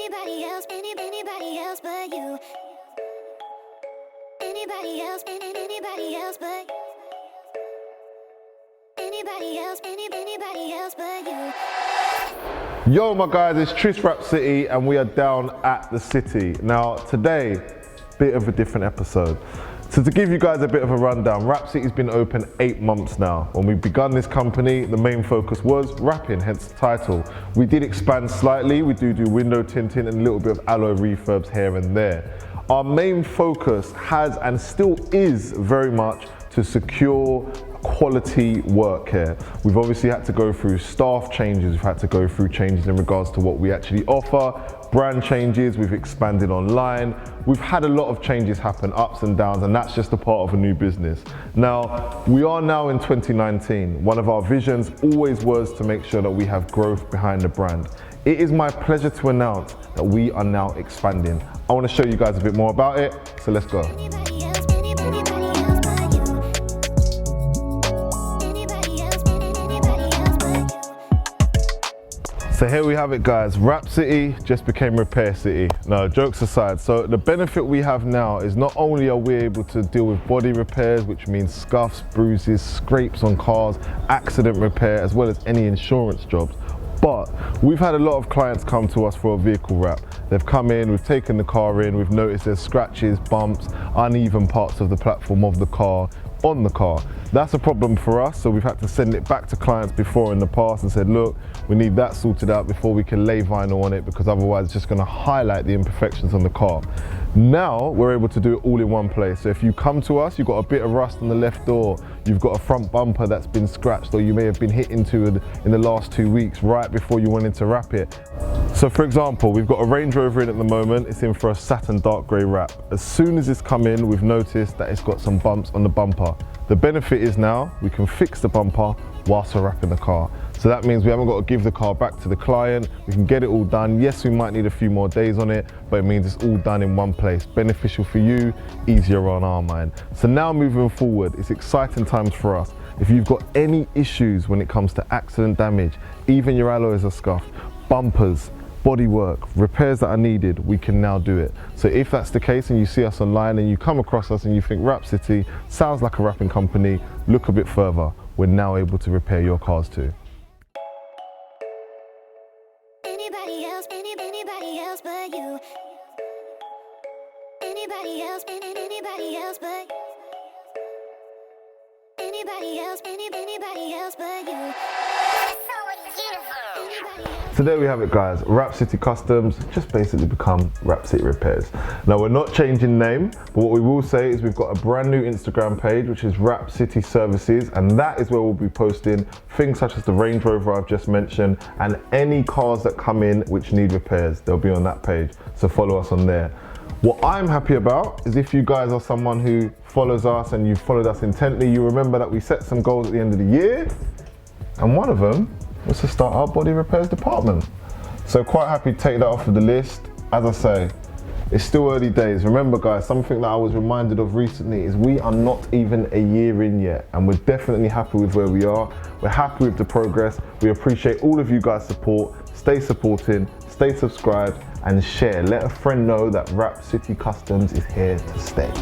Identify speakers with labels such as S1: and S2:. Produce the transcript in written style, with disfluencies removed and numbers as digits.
S1: Anybody else, anybody else but you. Anybody else, anybody else but. Anybody else, anybody else but you.
S2: Yo my guys, it's Tris Rap City and we are down at the city. Now today, bit of a different episode. So to give you guys a bit of a rundown, Rap City's been open 8 months now. When we begun this company, the main focus was rapping, hence the title. We did expand slightly, we do window tinting and a little bit of alloy refurbs here and there. Our main focus has and still is very much to secure quality work here. We've obviously had to go through staff changes, we've had to go through changes in regards to what we actually offer, brand changes, we've expanded online, we've had a lot of changes happen, ups and downs, and that's just a part of a new business. Now, we are now in 2019. One of our visions always was to make sure that we have growth behind the brand. It is my pleasure to announce that we are now expanding. I want to show you guys a bit more about it, so let's go. So here we have it guys, Rap City just became Repair City. No, jokes aside, so the benefit we have now is not only are we able to deal with body repairs, which means scuffs, bruises, scrapes on cars, accident repair, as well as any insurance jobs, but we've had a lot of clients come to us for a vehicle wrap. They've come in, we've taken the car in, we've noticed there's scratches, bumps, uneven parts of the platform of the car, on the car. That's a problem for us, so we've had to send it back to clients before in the past and said, look, we need that sorted out before we can lay vinyl on it, because otherwise it's just going to highlight the imperfections on the car. Now we're able to do it all in one place. So if you come to us, you've got a bit of rust on the left door, you've got a front bumper that's been scratched, or you may have been hit into it in the last 2 weeks right before you went in to wrap it. So for example, we've got a Range Rover in at the moment, it's in for a satin dark grey wrap. As soon as it's come in, we've noticed that it's got some bumps on the bumper. The benefit is now we can fix the bumper whilst we're wrapping the car. So that means we haven't got to give the car back to the client, we can get it all done. Yes, we might need a few more days on it, but it means it's all done in one place. Beneficial for you, easier on our mind. So now moving forward, it's exciting times for us. If you've got any issues when it comes to accident damage, even your alloys are scuffed, bumpers, bodywork, repairs that are needed, we can now do it. So if that's the case and you see us online and you come across us and you think Rap City sounds like a rapping company, look a bit further. We're now able to repair your cars too.
S1: Anybody else, anybody else but you. Anybody else, anybody else but. Anybody else, anybody else but you.
S2: So there we have it guys, Rap City Customs just basically become Rap City Repairs. Now we're not changing name, but what we will say is we've got a brand new Instagram page which is Rap City Services, and that is where we'll be posting things such as the Range Rover I've just mentioned and any cars that come in which need repairs. They'll be on that page, so follow us on there. What I'm happy about is if you guys are someone who follows us and you've followed us intently, you remember that we set some goals at the end of the year, and one of them was to start our body repairs department. So quite happy to take that off of the list. As I say, it's still early days. Remember guys, something that I was reminded of recently is we are not even a year in yet, and we're definitely happy with where we are. We're happy with the progress. We appreciate all of you guys' support. Stay supporting, stay subscribed and share. Let a friend know that Rap City Customs is here to stay.